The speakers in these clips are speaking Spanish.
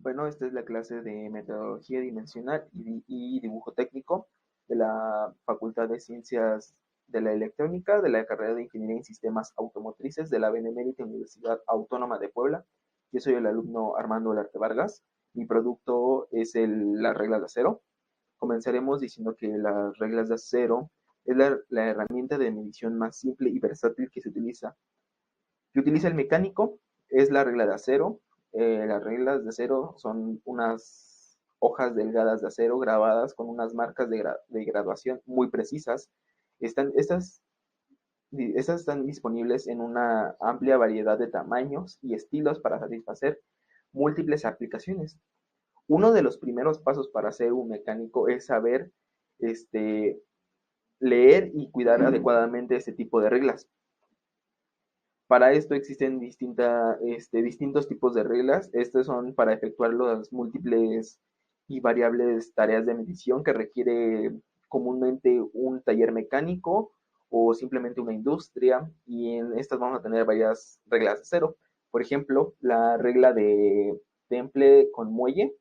Bueno, esta es la clase de metodología dimensional y dibujo técnico de la Facultad de Ciencias de la Electrónica de la carrera de Ingeniería en Sistemas Automotrices de la Benemérita Universidad Autónoma de Puebla. Yo soy el alumno Armando Olarte Vargas. Mi producto es las reglas de acero. Comenzaremos diciendo que las reglas de acero es la herramienta de medición más simple y versátil que utiliza el mecánico. Es la regla de acero. Las reglas de acero son unas hojas delgadas de acero grabadas con unas marcas de graduación muy precisas. Están, estas están disponibles en una amplia variedad de tamaños y estilos para satisfacer múltiples aplicaciones. Uno de los primeros pasos para ser un mecánico es saber este, leer y cuidar adecuadamente este tipo de reglas. Para esto existen distintos tipos de reglas. Estos son para efectuar las múltiples y variables tareas de medición que requiere comúnmente un taller mecánico o simplemente una industria. Y en estas vamos a tener varias reglas de cero. Por ejemplo, la regla de temple con muelle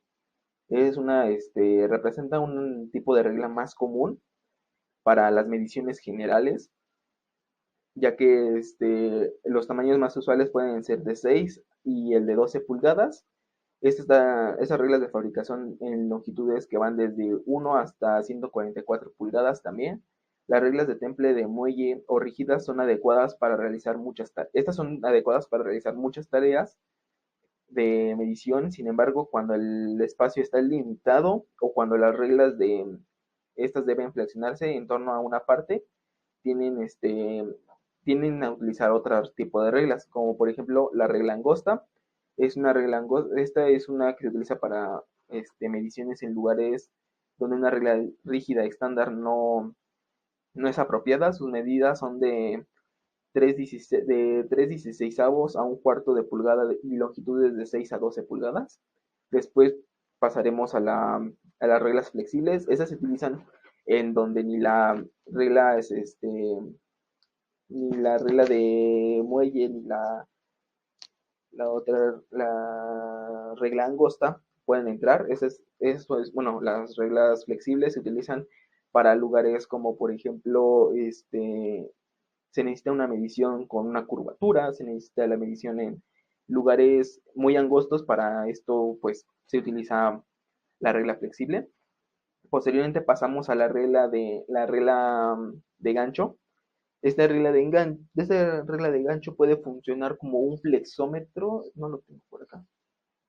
representa un tipo de regla más común para las mediciones generales, ya que los tamaños más usuales pueden ser de 6 y el de 12 pulgadas. Esas reglas de fabricación en longitudes que van desde 1 hasta 144 pulgadas también. Las reglas de temple de muelle o rígidas son adecuadas para realizar estas son adecuadas para realizar muchas tareas de medición. Sin embargo, cuando el espacio está limitado o cuando las reglas de estas deben flexionarse en torno a una parte, tienen, tienden a utilizar otro tipo de reglas, como por ejemplo la regla angosta. Esta es una que se utiliza para mediciones en lugares donde una regla rígida estándar no es apropiada. Sus medidas son de 3 dieciseisavos a un cuarto de pulgada y longitudes de 6 a 12 pulgadas. Después pasaremos a las reglas flexibles. Esas se utilizan en donde ni la regla de muelle, ni la regla angosta pueden entrar. Bueno, las reglas flexibles se utilizan para lugares como, por ejemplo, se necesita una medición con una curvatura, se necesita la medición en lugares muy angostos. Para esto, pues, se utiliza la regla flexible. Posteriormente pasamos a la regla de gancho. Esta regla de gancho puede funcionar como un flexómetro, no lo tengo por acá,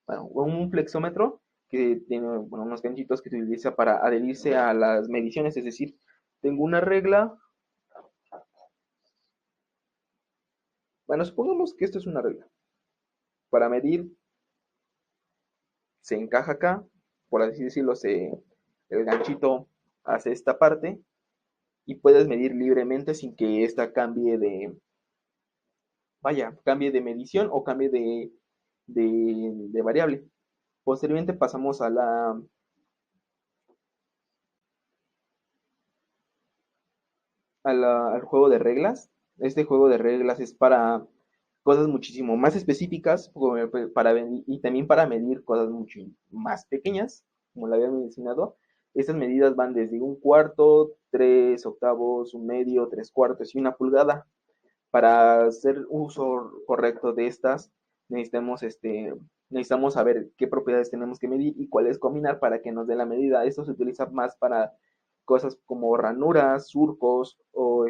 bueno, un flexómetro que tiene, bueno, unos ganchitos que se utiliza para adherirse a las mediciones. Es decir, tengo una regla, bueno, supongamos que esto es una regla. Para medir se encaja acá, por así decirlo, el ganchito hace esta parte y puedes medir libremente sin que esta cambie de medición o cambie de variable. Posteriormente pasamos al juego de reglas. Este juego de reglas es para cosas muchísimo más específicas y también para medir cosas mucho más pequeñas, como lo había mencionado. Estas medidas van desde un cuarto, 3 octavos, un medio, 3 cuartos y una pulgada. Para hacer uso correcto de estas, necesitamos saber qué propiedades tenemos que medir y cuáles combinar para que nos dé la medida. Esto se utiliza más para cosas como ranuras, surcos o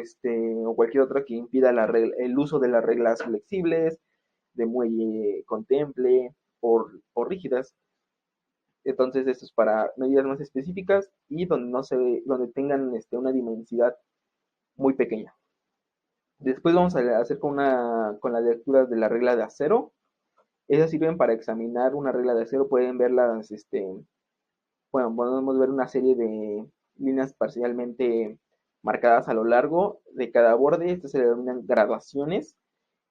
cualquier otra que impida el uso de las reglas flexibles, de muelle con temple o rígidas. Entonces, esto es para medidas más específicas y donde tengan una dimensidad muy pequeña. Después vamos a hacer con las lecturas de la regla de acero. Esas sirven para examinar una regla de acero. Pueden verlas, bueno, podemos ver una serie de líneas parcialmente marcadas a lo largo de cada borde. Estas se denominan graduaciones.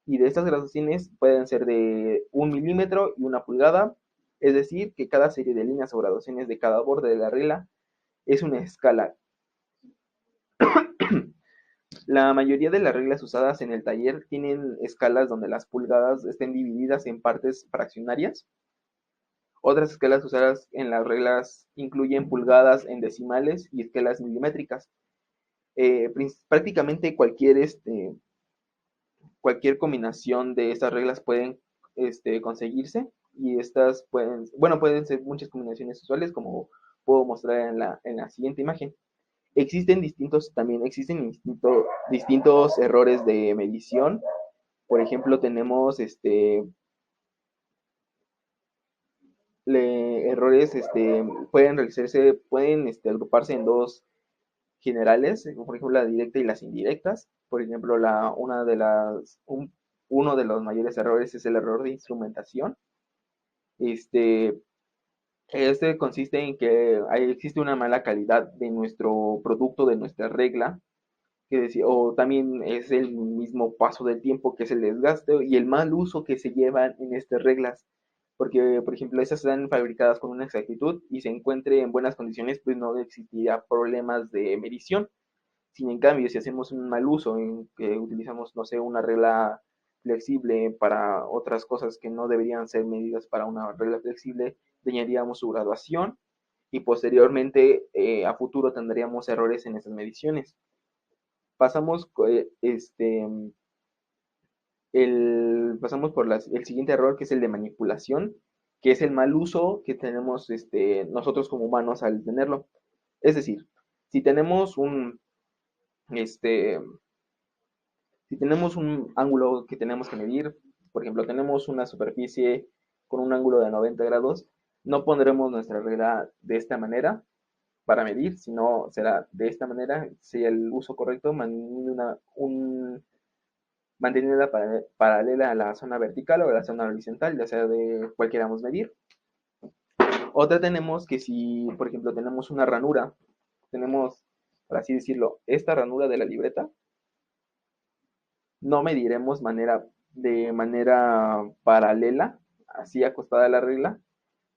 Y de estas graduaciones pueden ser de 1 milímetro y 1 pulgada. Es decir, que cada serie de líneas o graduaciones de cada borde de la regla es una escala. La mayoría de las reglas usadas en el taller tienen escalas donde las pulgadas estén divididas en partes fraccionarias Otras escalas usadas en las reglas incluyen pulgadas en decimales y escalas milimétricas. Prácticamente cualquier combinación de estas reglas pueden conseguirse, y estas pueden ser muchas combinaciones usuales, como puedo mostrar en la siguiente imagen. Distintos errores de medición. Por ejemplo, tenemos errores, pueden agruparse en dos generales, por ejemplo, la directa y las indirectas. Por ejemplo, uno de los mayores errores es el error de instrumentación. Este, este consiste en que existe una mala calidad de nuestro producto, de nuestra regla, o también es el mismo paso del tiempo, que es el desgaste y el mal uso que se llevan en estas reglas. Porque, por ejemplo, estas están fabricadas con una exactitud y se encuentre en buenas condiciones, pues no existiría problemas de medición. Sin en cambio, si hacemos un mal uso en que utilizamos, no sé, una regla flexible para otras cosas que no deberían ser medidas para una regla flexible, dañaríamos su graduación y posteriormente a futuro tendríamos errores en esas mediciones. Pasamos, pasamos por el siguiente error, que es el de manipulación, que es el mal uso que tenemos nosotros como humanos al tenerlo. Es decir, si tenemos este, si tenemos un ángulo que tenemos que medir, por ejemplo, tenemos una superficie con un ángulo de 90 grados, no pondremos nuestra regla de esta manera para medir, sino será de esta manera, sería el uso correcto, manteniéndola paralela a la zona vertical o a la zona horizontal, ya sea de cuál queramos medir. Otra tenemos que si, por ejemplo, tenemos una ranura, tenemos, por así decirlo, esta ranura de la libreta, no mediremos de manera paralela, así acostada a la regla,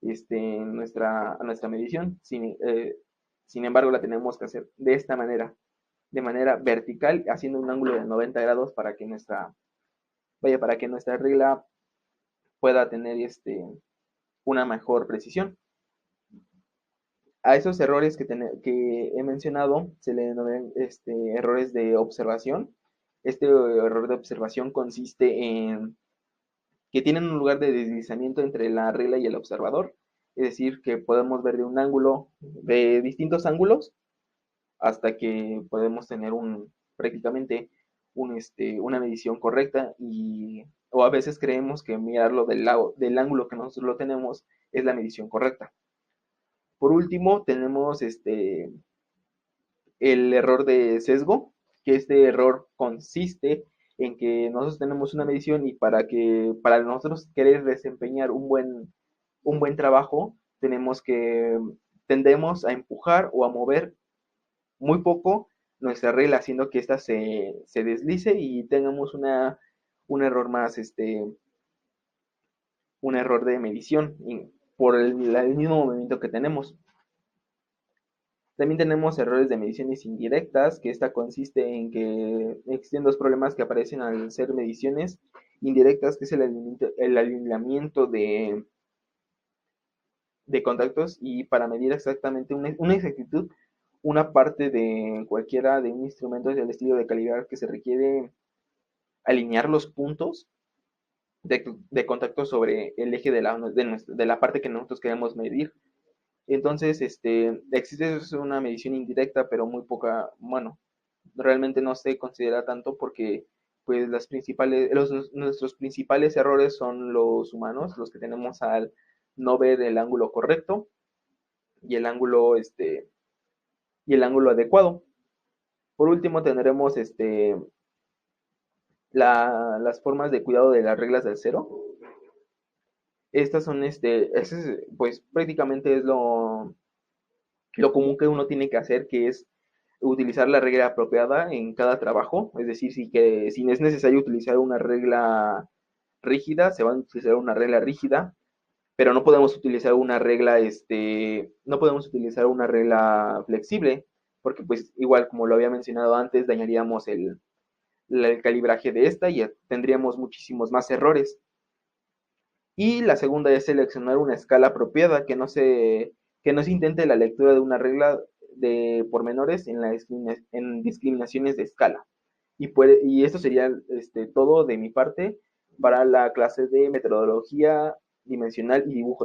a nuestra medición. Sin embargo, la tenemos que hacer de manera vertical, haciendo un ángulo de 90 grados para que nuestra regla pueda tener una mejor precisión. A esos errores que he mencionado se le denominan errores de observación. Este error de observación consiste en que tienen un lugar de deslizamiento entre la regla y el observador. Es decir, que podemos ver de distintos ángulos, hasta que podemos tener prácticamente una medición correcta, o a veces creemos que mirarlo del ángulo que nosotros lo tenemos es la medición correcta. Por último, tenemos el error de sesgo, que este error consiste en que nosotros tenemos una medición, y para nosotros querer desempeñar un buen trabajo, tendemos a empujar o a mover muy poco nuestra regla, haciendo que ésta se deslice y tengamos un error más, un error de medición por el mismo movimiento que tenemos. También tenemos errores de mediciones indirectas, que esta consiste en que existen dos problemas que aparecen al ser mediciones indirectas, que es el alineamiento de contactos, y para medir exactamente una exactitud, una parte de cualquiera de un instrumento es el estilo de calibrar, que se requiere alinear los puntos de contacto sobre el eje de la parte que nosotros queremos medir. Entonces, existe una medición indirecta, pero muy poca, bueno, realmente no se considera tanto, porque pues nuestros principales errores son los humanos, los que tenemos al no ver el ángulo correcto y y el ángulo adecuado. Por último, tendremos las formas de cuidado de las reglas del cero. Estas son, pues prácticamente es lo común que uno tiene que hacer, que es utilizar la regla apropiada en cada trabajo. Es decir, si es necesario utilizar una regla rígida, se va a utilizar una regla rígida, pero no podemos utilizar no podemos utilizar una regla flexible, porque pues igual, como lo había mencionado antes, dañaríamos el calibraje de esta y tendríamos muchísimos más errores. Y la segunda es seleccionar una escala apropiada que no se intente la lectura de una regla de pormenores en discriminaciones de escala. Y esto sería todo de mi parte para la clase de metodología dimensional y dibujo técnico.